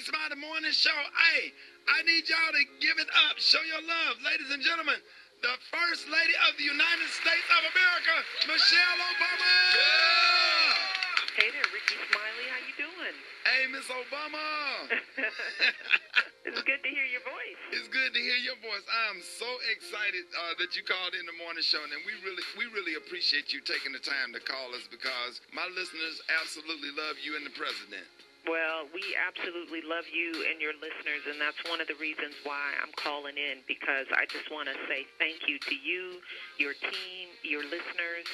Smiley Morning Show. Hey, I need y'all to give it up. Show your love. Ladies and gentlemen, the First Lady of the United States of America, Michelle Obama. Yeah. Hey there, Rickey Smiley. How you doing? Hey, Miss Obama. It's good to hear your voice. It's good to hear your voice. I'm so excited that you called in the morning show, and we really appreciate you taking the time to call us because my listeners absolutely love you and the president. Well, we absolutely love you and your listeners, and that's one of the reasons why I'm calling in, because I just want to say thank you to you, your team, your listeners,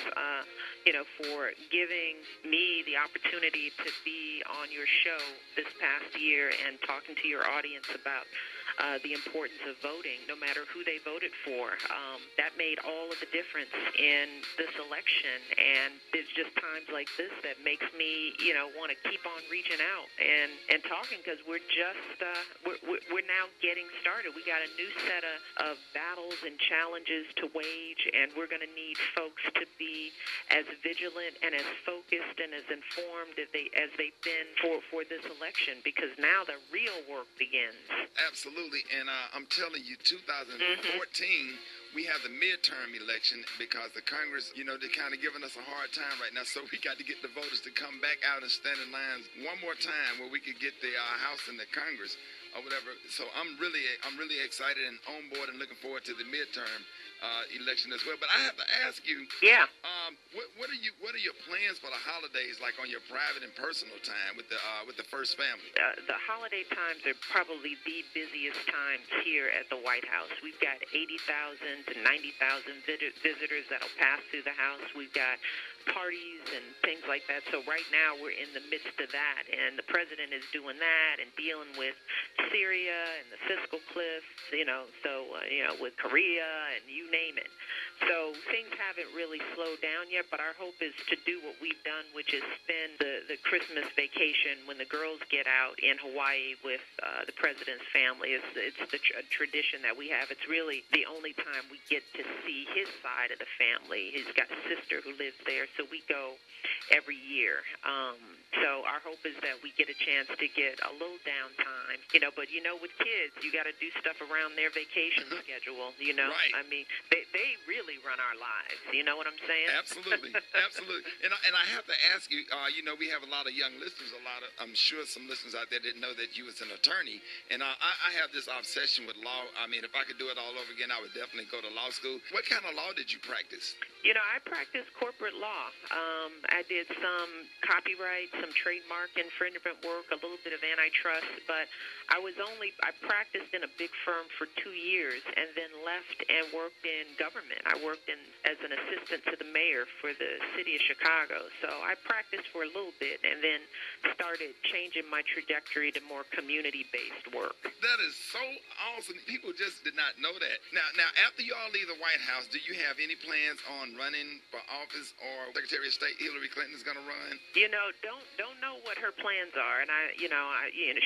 for giving me the opportunity to be on your show this past year and talking to your audience about the importance of voting, no matter who they voted for. That made all of the difference in this election, and it's just times like this that makes me, want to keep on reaching out and talking, because we're now getting started. We got a new set of battles and challenges to wage, and we're going to need folks to be as vigilant and as focused and as informed as they've been for this election, because now the real work begins. Absolutely, and I'm telling you, 2014, we have the midterm election because the Congress, they're kind of giving us a hard time right now, so we got to get the voters to come back out and stand in lines one more time where we could get the House and the Congress or whatever. So I'm really excited and on board and looking forward to the midterm election as well. But I have to ask you, what are your plans for the holidays, like on your private and personal time with the First Family? The holiday times are probably the busiest times here at the White House. We've got 80,000 to 90,000 visitors that'll pass through the house. We've got parties and things like that. So right now we're in the midst of that, and the president is doing that and dealing with Syria and the fiscal cliff, with Korea and you name it. So things haven't really slowed down yet, but our hope is to do what we've done, which is spend the Christmas vacation when the girls get out in Hawaii with the president's family. It's the tradition that we have. It's really the only time we get to see his side of the family. He's got a sister who lives there, so we go every year. So our hope is that we get a chance to get a little downtime, but with kids, you got to do stuff around their vacation schedule, Right. I mean, they really run our lives. You know what I'm saying? Absolutely. And I have to ask you, we have a lot of young listeners, I'm sure some listeners out there didn't know that you was an attorney, and I have this obsession with law. I mean, if I could do it all over again, I would definitely go to law school. What kind of law did you practice? I practiced corporate law. I did some copyright, some trademark infringement work, a little bit of antitrust, but I practiced in a big firm for 2 years and then left and worked in government. I worked as an assistant to the mayor for the city of Chicago. So I practiced for a little bit and then started changing my trajectory to more community-based work. That is so awesome. People just did not know that. Now, after you all leave the White House, do you have any plans on running for office, or Secretary of State Hillary Clinton is going to run? Don't know what her plans are, and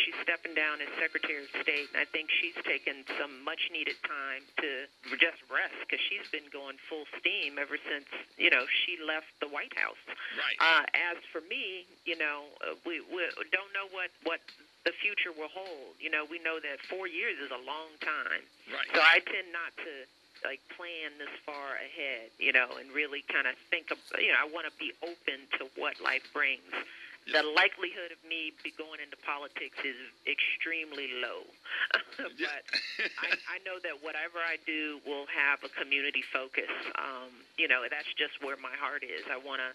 she's stepping down as Secretary of State, and I think she's taken some much-needed time to just rest, because she's been going full steam ever since she left the White House. Right. As for me, we don't know what the future will hold. We know that 4 years is a long time. Right. So I tend not to plan this far ahead, and really kind of think of, I want to be open to what life brings. The likelihood of me going into politics is extremely low. But I know that whatever I do will have a community focus. That's just where my heart is. I want to,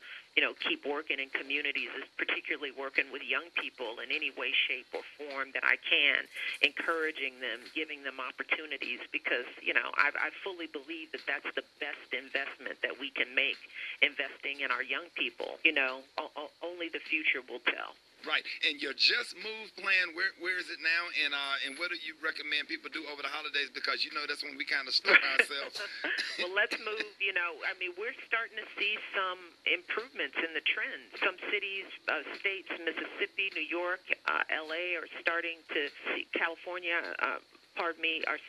keep working in communities, particularly working with young people in any way, shape, or form that I can, encouraging them, giving them opportunities, because, I fully believe that that's the best investment that we can make, investing in our young people. Only the future will tell. Right. And your Just Move plan, where is it now? And what do you recommend people do over the holidays? Because, that's when we kind of stuck ourselves. Well, let's move, we're starting to see some improvements in the trends. Some cities, states, Mississippi, New York, L.A. are starting to see, California, are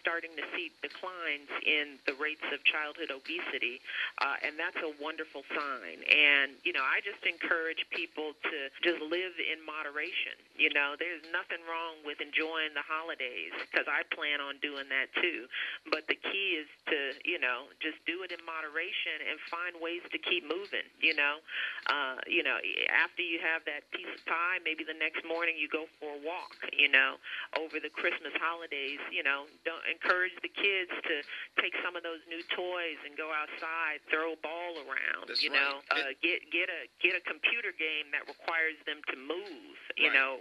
starting to see declines in the rates of childhood obesity, and that's a wonderful sign. And, I just encourage people to just live in moderation. There's nothing wrong with enjoying the holidays, because I plan on doing that too. But the key is to, just do it in moderation and find ways to keep moving, After you have that piece of pie, maybe the next morning you go for a walk, over the Christmas holidays, don't encourage the kids to take some of those new toys and go outside, throw a ball around, That's get a computer game that requires them to move,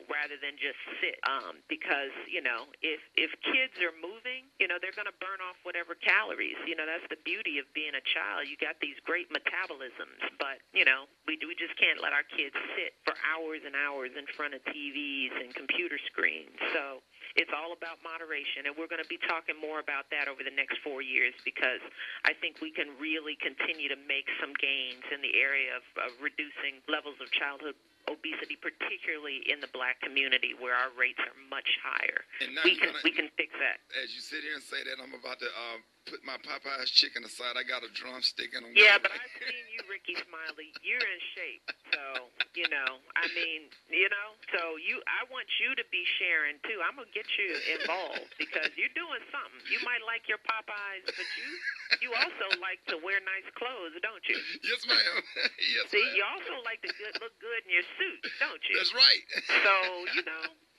rather than just sit. Because, if kids are moving, they're going to burn off whatever calories. That's the beauty of being a child. You got these great metabolisms, but, we just can't let our kids sit for hours and hours in front of TVs and computer screens. So it's all about moderation, and we're going to be talking more about that over the next 4 years, because I think we can really continue to make some gains in the area of reducing levels of childhood obesity, particularly in the black community where our rates are much higher. And now we can fix that. As you sit here and say that, I'm about to put my Popeye's chicken aside. I got a drumstick and Yeah, but I've seen you, Rickey Smiley. You're in shape. So, I want you to be sharing too. I'm going to get you involved because you're doing something. You might like your Popeyes, but you also like to wear nice clothes, don't you? Yes, ma'am. Yes, See, ma'am. you also like to look good in your suit, don't you? That's right. So,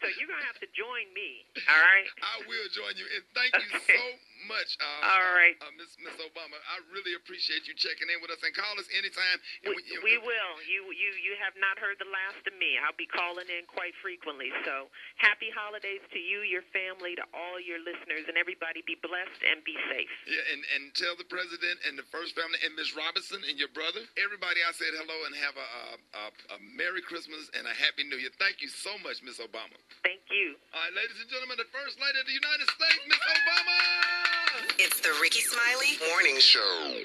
so you're going to have to join me, all right? I will join you, and thank you so much, all right. Miss Obama. I really appreciate you checking in with us, and call us anytime. We will. You have not heard the last of me. I'll be calling in quite frequently. So happy holidays to you, your family, to all your listeners, and everybody be blessed and be safe. Yeah, and tell the president and the first family and Miss Robinson and your brother, everybody, I said hello and have a Merry Christmas and a Happy New Year. Thank you so much, Miss Obama. Thank you. All right, ladies and gentlemen, the First Lady of the United States, Miss Obama. It's the Rickey Smiley Morning Show.